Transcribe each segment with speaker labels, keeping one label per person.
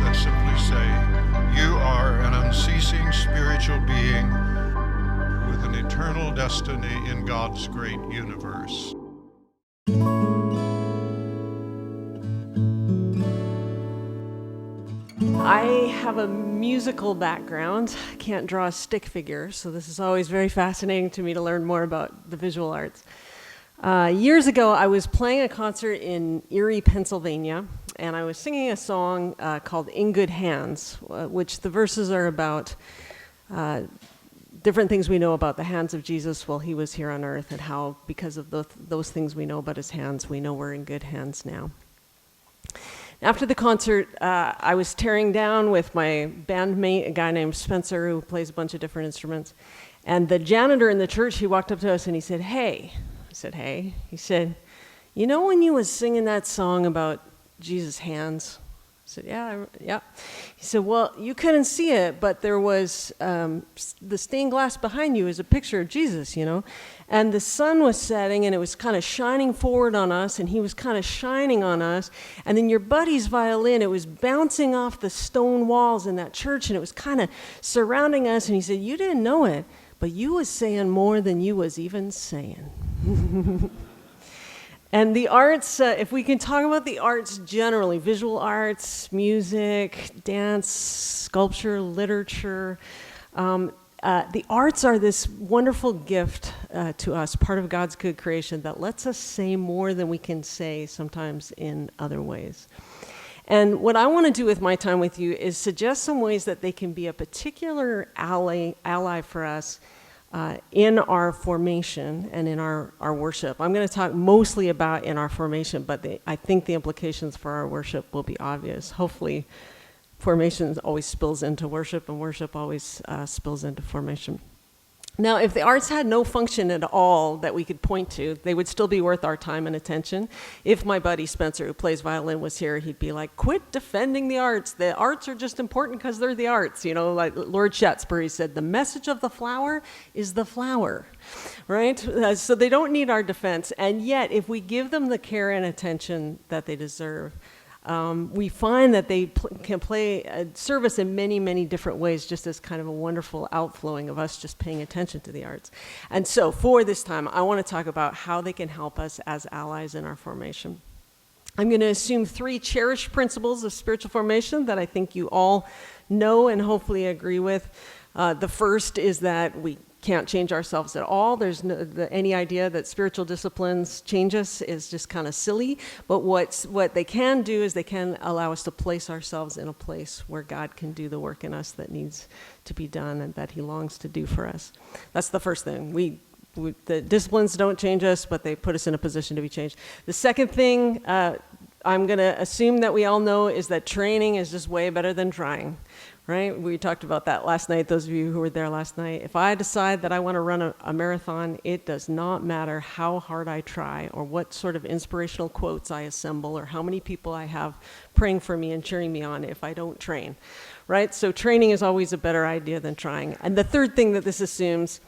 Speaker 1: that simply say, you are an unceasing spiritual being with an eternal destiny in God's great universe.
Speaker 2: I have a musical background. I can't draw a stick figure, so this is always very fascinating to me to learn more about the visual arts. Years ago, I was playing a concert in Erie, Pennsylvania, and I was singing a song called In Good Hands, which the verses are about different things we know about the hands of Jesus while he was here on earth, and how, because of those things we know about his hands, we know we're in good hands now. After the concert, I was tearing down with my bandmate, a guy named Spencer, who plays a bunch of different instruments. And the janitor in the church, he walked up to us and he said, "Hey." I said, "Hey." He said, "You know when you was singing that song about Jesus' hands?" I said, yeah. He said, "Well, you couldn't see it, but there was the stained glass behind you is a picture of Jesus, you know? And the sun was setting, and it was kind of shining forward on us, and he was kind of shining on us. And then your buddy's violin, it was bouncing off the stone walls in that church, and it was kind of surrounding us." And he said, "You didn't know it, but you was saying more than you was even saying." And the arts, if we can talk about the arts generally, visual arts, music, dance, sculpture, literature, the arts are this wonderful gift to us, part of God's good creation that lets us say more than we can say sometimes in other ways. And what I want to do with my time with you is suggest some ways that they can be a particular ally for us in our formation and in our worship. I'm going to talk mostly about in our formation, but I think the implications for our worship will be obvious. Hopefully, formation always spills into worship, and worship always spills into formation. Now, if the arts had no function at all that we could point to, they would still be worth our time and attention. If my buddy Spencer, who plays violin, was here, he'd be like, "Quit defending the arts. The arts are just important because they're the arts." You know, like Lord Shaftesbury said, the message of the flower is the flower, right? So they don't need our defense. And yet, if we give them the care and attention that they deserve, we find that they can play a service in many, many different ways, just as kind of a wonderful outflowing of us just paying attention to the arts. And so for this time, I want to talk about how they can help us as allies in our formation. I'm going to assume 3 cherished principles of spiritual formation that I think you all know and hopefully agree with. The first is that we can't change ourselves at all. There's any idea that spiritual disciplines change us is just kind of silly. But what they can do is they can allow us to place ourselves in a place where God can do the work in us that needs to be done and that he longs to do for us. That's the first thing. The disciplines don't change us, but they put us in a position to be changed. The second thing I'm going to assume that we all know is that training is just way better than trying. Right? We talked about that last night, those of you who were there last night. If I decide that I want to run a marathon, it does not matter how hard I try or what sort of inspirational quotes I assemble or how many people I have praying for me and cheering me on if I don't train. Right? So training is always a better idea than trying. And the third thing that this assumes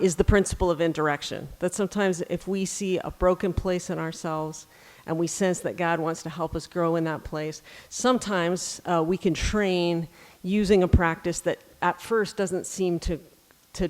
Speaker 2: is the principle of indirection. That sometimes if we see a broken place in ourselves and we sense that God wants to help us grow in that place, sometimes we can train using a practice that at first doesn't seem to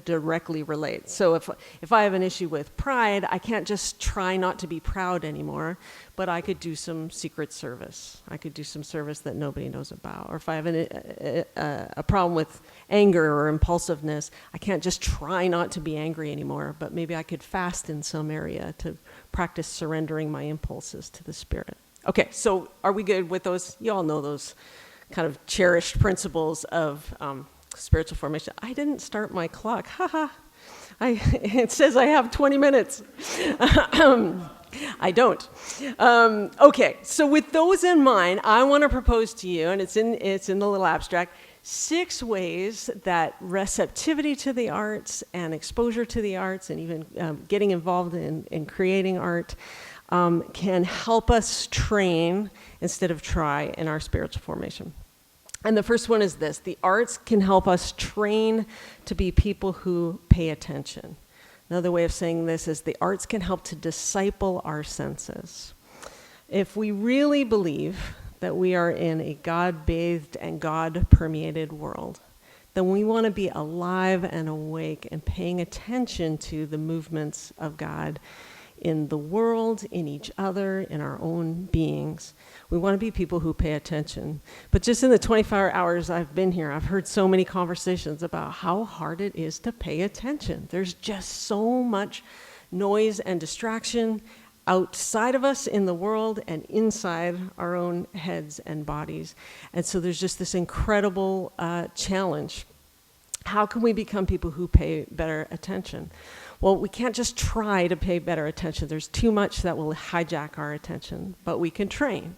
Speaker 2: directly relate. So if I have an issue with pride, I can't just try not to be proud anymore, but I could do some secret service. I could do some service that nobody knows about. Or if I have a problem with anger or impulsiveness, I can't just try not to be angry anymore, but maybe I could fast in some area to practice surrendering my impulses to the Spirit. Okay, so are we good with those? You all know those kind of cherished principles of spiritual formation. I didn't start my clock. It says I have 20 minutes. I don't. Okay, so with those in mind, I want to propose to you, and it's in the little abstract, 6 ways that receptivity to the arts and exposure to the arts and even getting involved in creating art can help us train instead of try in our spiritual formation. And the first one is this: the arts can help us train to be people who pay attention. Another way of saying this is the arts can help to disciple our senses. If we really believe that we are in a God-bathed and God-permeated world, then we want to be alive and awake and paying attention to the movements of God in the world, in each other, in our own beings. We want to be people who pay attention. But just in the 24 hours I've been here, I've heard so many conversations about how hard it is to pay attention. There's just so much noise and distraction outside of us in the world and inside our own heads and bodies. And so there's just this incredible challenge. How can we become people who pay better attention? Well, we can't just try to pay better attention. There's too much that will hijack our attention, but we can train.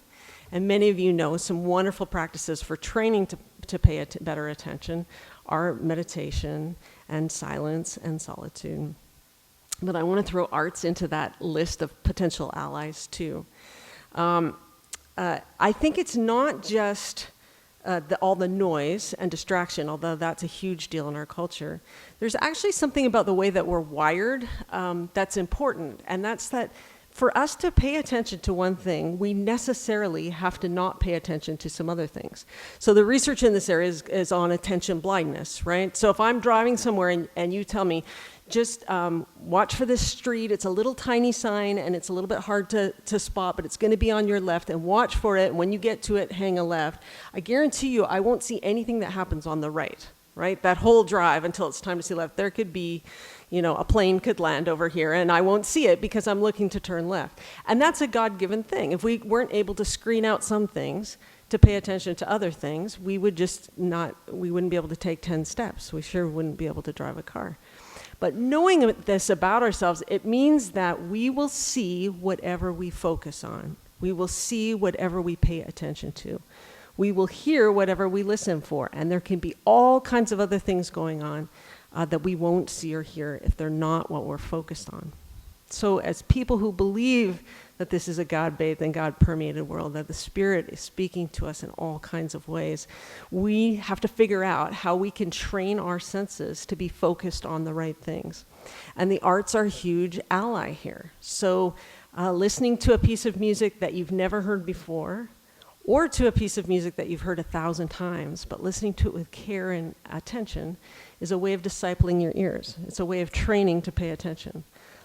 Speaker 2: And many of you know some wonderful practices for training to pay better attention are meditation and silence and solitude. But I want to throw arts into that list of potential allies too. I think it's not just all the noise and distraction, although that's a huge deal in our culture. There's actually something about the way that we're wired that's important, and that's that for us to pay attention to one thing, we necessarily have to not pay attention to some other things. So the research in this area is on attention blindness, right? So if I'm driving somewhere and you tell me, just watch for this street, it's a little tiny sign and it's a little bit hard to spot, but it's gonna be on your left, and watch for it, and when you get to it, hang a left. I guarantee you I won't see anything that happens on the right? That whole drive until it's time to see left. There could be, a plane could land over here and I won't see it because I'm looking to turn left. And that's a God-given thing. If we weren't able to screen out some things to pay attention to other things, we wouldn't be able to take 10 steps. We sure wouldn't be able to drive a car. But knowing this about ourselves, it means that we will see whatever we focus on. We will see whatever we pay attention to. We will hear whatever we listen for. And there can be all kinds of other things going on that we won't see or hear if they're not what we're focused on. So as people who believe that this is a God-bathed and God-permeated world, that the Spirit is speaking to us in all kinds of ways, we have to figure out how we can train our senses to be focused on the right things. And the arts are a huge ally here. So listening to a piece of music that you've never heard before, or to a piece of music that you've heard 1,000 times, but listening to it with care and attention is a way of discipling your ears. It's a way of training to pay attention.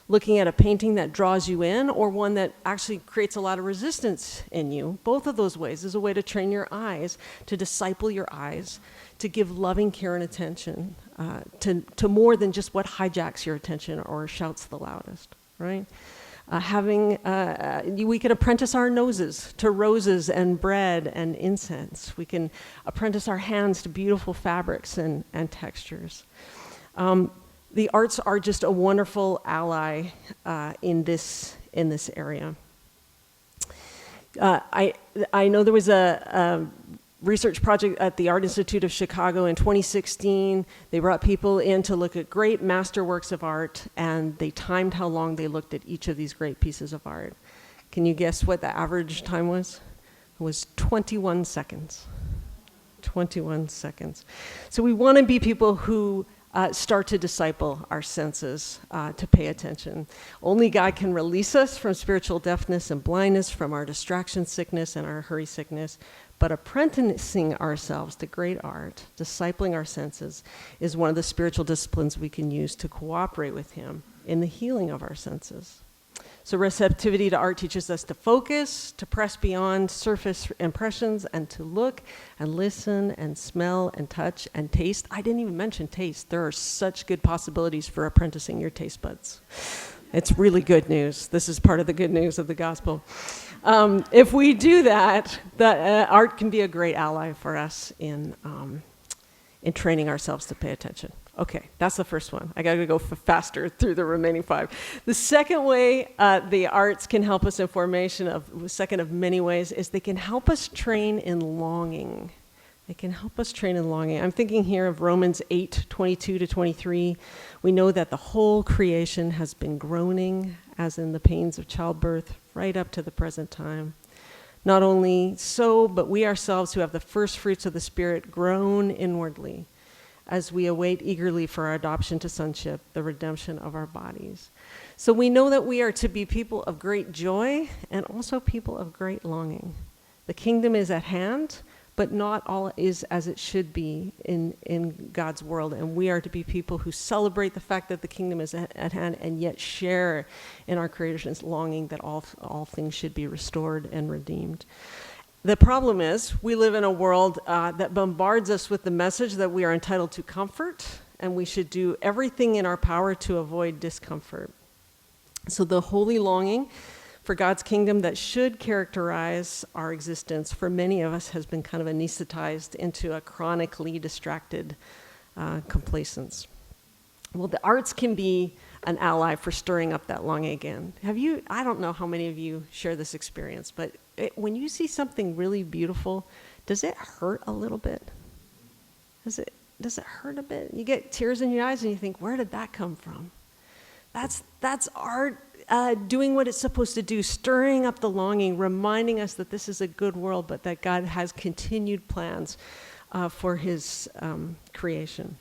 Speaker 2: Looking at a painting that draws you in, or one that actually creates a lot of resistance in you, both of those ways is a way to train your eyes, to disciple your eyes, to give loving care and attention to more than just what hijacks your attention or shouts the loudest, right? We can apprentice our noses to roses and bread and incense. We can apprentice our hands to beautiful fabrics and textures. The arts are just a wonderful ally in this area. I know there was a research project at the Art Institute of Chicago in 2016. They brought people in to look at great masterworks of art, and they timed how long they looked at each of these great pieces of art. Can you guess what the average time was? It was 21 seconds. 21 seconds. So we want to be people who start to disciple our senses to pay attention. Only God can release us from spiritual deafness and blindness, from our distraction sickness and our hurry sickness. But apprenticing ourselves to great art, discipling our senses, is one of the spiritual disciplines we can use to cooperate with Him in the healing of our senses. So receptivity to art teaches us to focus, to press beyond surface impressions, and to look and listen and smell and touch and taste. I didn't even mention taste. There are such good possibilities for apprenticing your taste buds. It's really good news. This is part of the good news of the gospel. If we do that, art can be a great ally for us in training ourselves to pay attention. Okay, that's the first one. I got to go faster through the remaining 5. The second way the arts can help us in formation, second of many ways, is they can help us train in longing. They can help us train in longing. I'm thinking here of Romans 8:22-23. We know that the whole creation has been groaning, as in the pains of childbirth, right up to the present time. Not only so, but we ourselves who have the first fruits of the Spirit groan inwardly as we await eagerly for our adoption to sonship, the redemption of our bodies. So we know that we are to be people of great joy and also people of great longing. The kingdom is at hand, but not all is as it should be in God's world. And we are to be people who celebrate the fact that the kingdom is at hand and yet share in our Creator's longing that all things should be restored and redeemed. The problem is we live in a world that bombards us with the message that we are entitled to comfort and we should do everything in our power to avoid discomfort. So the holy longing for God's kingdom that should characterize our existence for many of us has been kind of anesthetized into a chronically distracted complacence. Well, the arts can be an ally for stirring up that longing again. I don't know how many of you share this experience, but when you see something really beautiful, does it hurt a little bit? Does it hurt a bit? You get tears in your eyes and you think, where did that come from? That's art doing what it's supposed to do, stirring up the longing, reminding us that this is a good world, but that God has continued plans for his creation.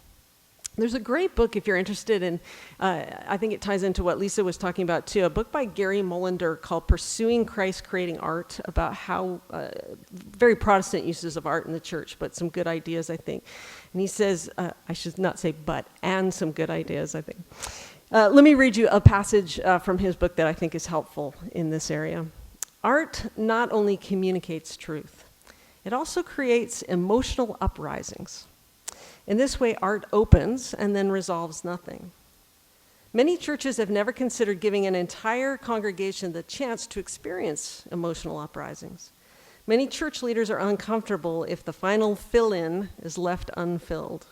Speaker 2: There's a great book if you're interested in, I think it ties into what Lisa was talking about too, a book by Gary Molander called Pursuing Christ Creating Art, about how, very Protestant uses of art in the church, but some good ideas, I think. And he says, I should not say but, and some good ideas, I think. Let me read you a passage from his book that I think is helpful in this area. Art not only communicates truth, it also creates emotional uprisings. In this way, art opens and then resolves nothing. Many churches have never considered giving an entire congregation the chance to experience emotional uprisings. Many church leaders are uncomfortable if the final fill-in is left unfilled.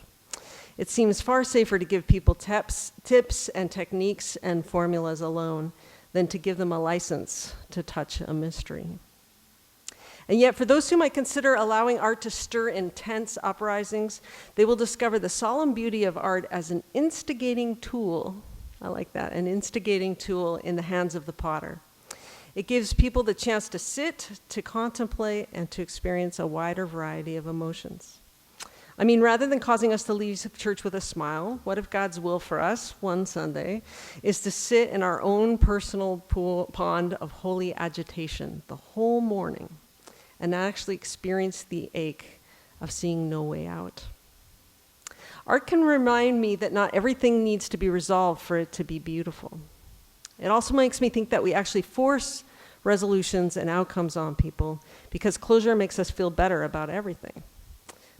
Speaker 2: It seems far safer to give people tips and techniques and formulas alone than to give them a license to touch a mystery. And yet, for those who might consider allowing art to stir intense uprisings, they will discover the solemn beauty of art as an instigating tool. I like that, an instigating tool in the hands of the potter. It gives people the chance to sit, to contemplate, and to experience a wider variety of emotions. I mean, rather than causing us to leave church with a smile, what if God's will for us one Sunday is to sit in our own personal pond of holy agitation the whole morning and actually experience the ache of seeing no way out? Art can remind me that not everything needs to be resolved for it to be beautiful. It also makes me think that we actually force resolutions and outcomes on people because closure makes us feel better about everything.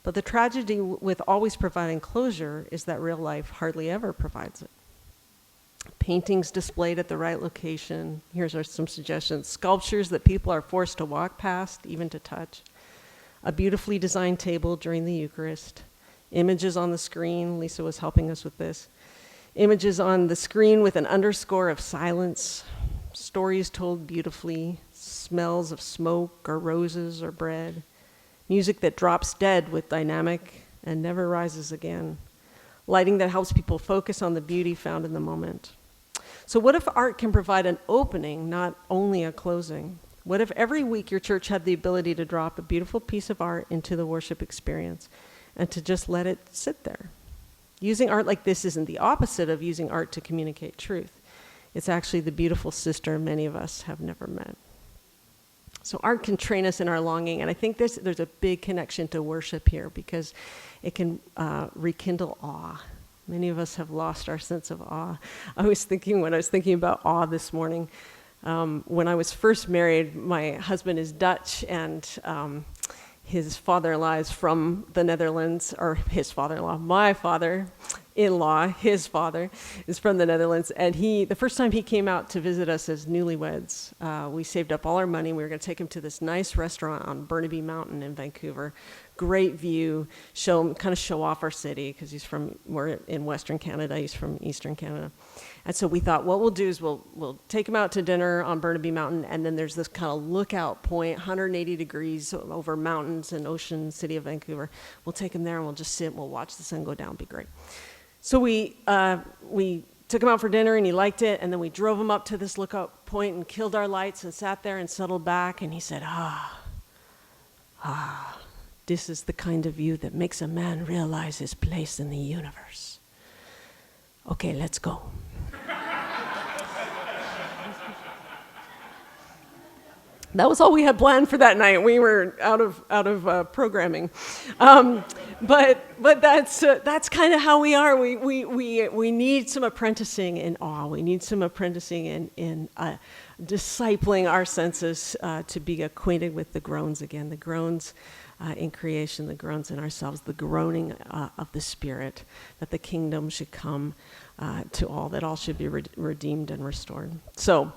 Speaker 2: But the tragedy with always providing closure is that real life hardly ever provides it. Paintings displayed at the right location. Here's some suggestions. Sculptures that people are forced to walk past, even to touch. A beautifully designed table during the Eucharist. Images on the screen. Lisa was helping us with this. Images on the screen with an underscore of silence. Stories told beautifully. Smells of smoke or roses or bread. Music that drops dead with dynamic and never rises again. Lighting that helps people focus on the beauty found in the moment. So what if art can provide an opening, not only a closing? What if every week your church had the ability to drop a beautiful piece of art into the worship experience and to just let it sit there? Using art like this isn't the opposite of using art to communicate truth. It's actually the beautiful sister many of us have never met. So art can train us in our longing, and I think there's a big connection to worship here because it can rekindle awe. Many of us have lost our sense of awe. When I was thinking about awe this morning, when I was first married, my husband is Dutch, and his father-in-law is from the Netherlands, or his father-in-law, my father-in-law, his father is from the Netherlands. And the first time he came out to visit us as newlyweds, we saved up all our money. We were going to take him to this nice restaurant on Burnaby Mountain in Vancouver. Great view, show off our city, because we're in Western Canada, he's from Eastern Canada. And so we thought, what we'll do is we'll take him out to dinner on Burnaby Mountain, and then there's this kind of lookout point, 180 degrees over mountains and ocean, city of Vancouver. We'll take him there and we'll just sit and we'll watch the sun go down, be great. So we took him out for dinner and he liked it, and then we drove him up to this lookout point and killed our lights and sat there and settled back, and he said, this is the kind of view that makes a man realize his place in the universe. Okay, let's go. That was all we had planned for that night. We were out of programming, but that's kind of how we are. We need some apprenticing in awe. We need some apprenticing in discipling our senses to be acquainted with the groans again. The groans in creation, the groans in ourselves, the groaning of the Spirit, that the kingdom should come to all, that all should be redeemed and restored. So.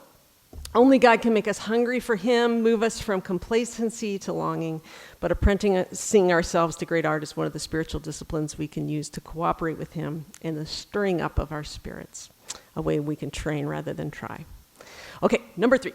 Speaker 2: Only God can make us hungry for Him, move us from complacency to longing, but apprenticing ourselves to great art is one of the spiritual disciplines we can use to cooperate with Him in the stirring up of our spirits, a way we can train rather than try. Okay, number 3.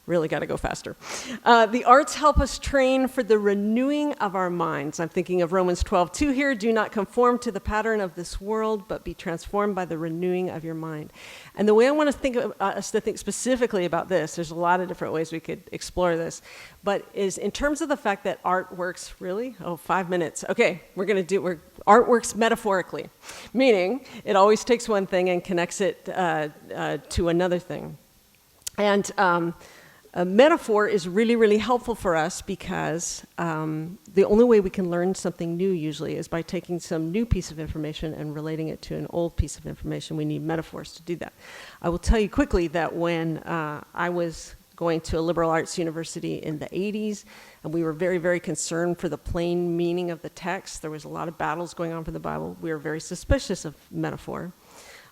Speaker 2: Really got to go faster. The arts help us train for the renewing of our minds. I'm thinking of Romans 12:2 here. Do not conform to the pattern of this world, but be transformed by the renewing of your mind. And the way I want to think of us to think specifically about this, there's a lot of different ways we could explore this, but is in terms of the fact that art works, really? 5 minutes. Okay, art works metaphorically, meaning it always takes one thing and connects it to another thing. And a metaphor is really, really helpful for us because the only way we can learn something new usually is by taking some new piece of information and relating it to an old piece of information. We need metaphors to do that. I will tell you quickly that when I was going to a liberal arts university in the 80s, and we were very, very concerned for the plain meaning of the text. There was a lot of battles going on for the Bible. We were very suspicious of metaphor.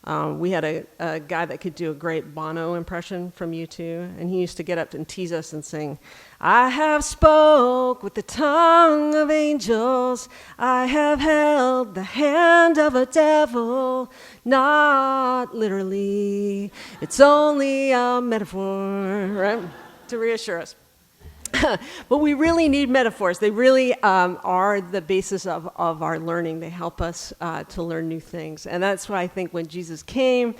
Speaker 2: We had a guy that could do a great Bono impression from U2, and he used to get up and tease us and sing, I have spoke with the tongue of angels, I have held the hand of a devil, not literally, it's only a metaphor, right? To reassure us. But we really need metaphors. They really are the basis of our learning. They help us to learn new things. And that's why I think when Jesus came,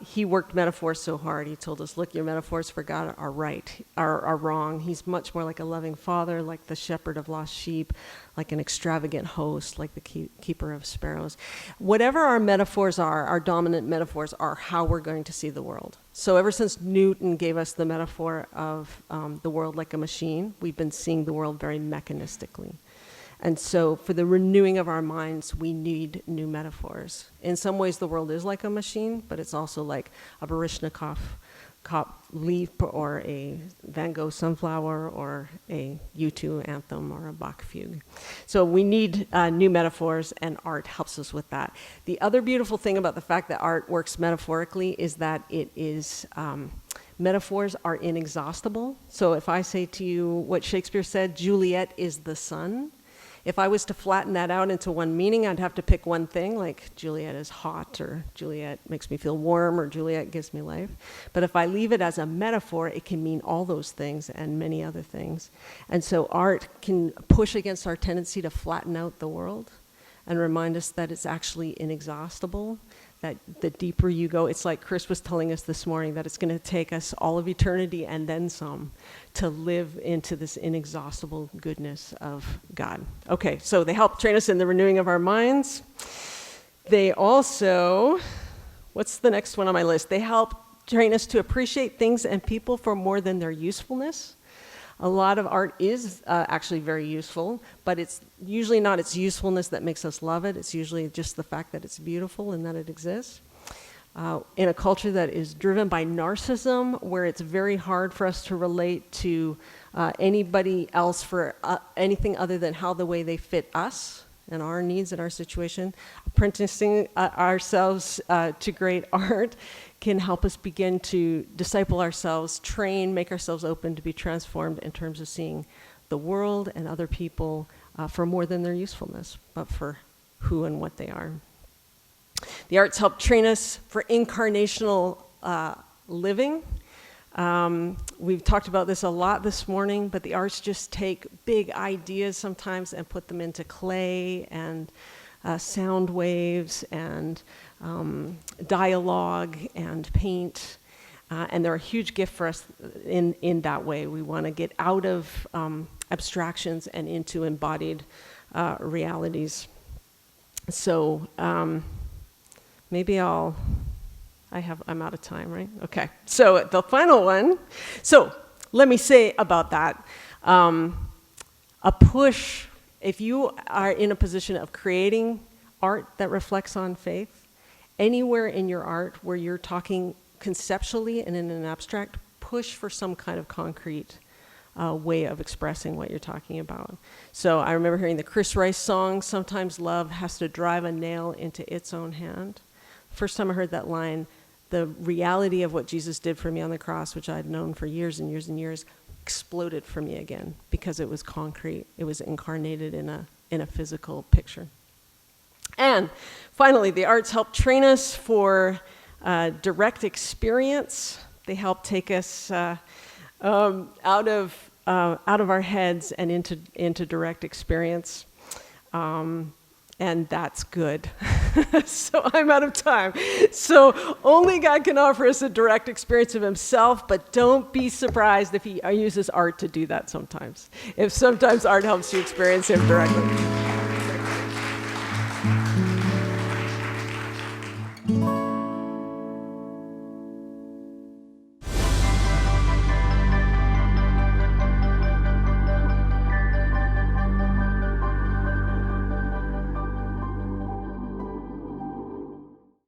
Speaker 2: he worked metaphors so hard. He told us, look, your metaphors for God are wrong. He's much more like a loving father, like the shepherd of lost sheep, like an extravagant host, like the keeper of sparrows. Whatever our metaphors are, our dominant metaphors are how we're going to see the world. So ever since Newton gave us the metaphor of the world like a machine, we've been seeing the world very mechanistically. And so for the renewing of our minds, we need new metaphors. In some ways, the world is like a machine, but it's also like a Baryshnikov leaf or a Van Gogh sunflower or a U2 anthem or a Bach fugue. So we need new metaphors, and art helps us with that. The other beautiful thing about the fact that art works metaphorically is that it is... metaphors are inexhaustible. So if I say to you what Shakespeare said, Juliet is the sun, if I was to flatten that out into one meaning, I'd have to pick one thing, like Juliet is hot, or Juliet makes me feel warm, or Juliet gives me life. But if I leave it as a metaphor, it can mean all those things and many other things. And so art can push against our tendency to flatten out the world and remind us that it's actually inexhaustible, that the deeper you go, it's like Chris was telling us this morning, that it's going to take us all of eternity and then some to live into this inexhaustible goodness of God. Okay, so they help train us in the renewing of our minds. They also, what's the next one on my list? They help train us to appreciate things and people for more than their usefulness. A lot of art is actually very useful, but it's usually not its usefulness that makes us love it. It's usually just the fact that it's beautiful and that it exists. In a culture that is driven by narcissism, where it's very hard for us to relate to anybody else for anything other than how the way they fit us and our needs and our situation, apprenticing ourselves to great art can help us begin to disciple ourselves, train, make ourselves open to be transformed in terms of seeing the world and other people for more than their usefulness, but for who and what they are. The arts help train us for incarnational living. We've talked about this a lot this morning, but the arts just take big ideas sometimes and put them into clay and sound waves and dialogue and paint. And they're a huge gift for us in that way. We want to get out of abstractions and into embodied realities. So maybe I'm out of time, right? Okay, so the final one. So let me say about that, a push, if you are in a position of creating art that reflects on faith, anywhere in your art where you're talking conceptually and in an abstract, push for some kind of concrete way of expressing what you're talking about. So I remember hearing the Chris Rice song, "Sometimes love has to drive a nail into its own hand." First time I heard that line, the reality of what Jesus did for me on the cross, which I'd known for years and years and years, exploded for me again because it was concrete. It was incarnated in a physical picture. And finally, the arts help train us for direct experience. They help take us out of our heads and into direct experience, and that's good. So I'm out of time. So only God can offer us a direct experience of himself, but don't be surprised if he uses art to do that sometimes. If sometimes art helps you experience him directly.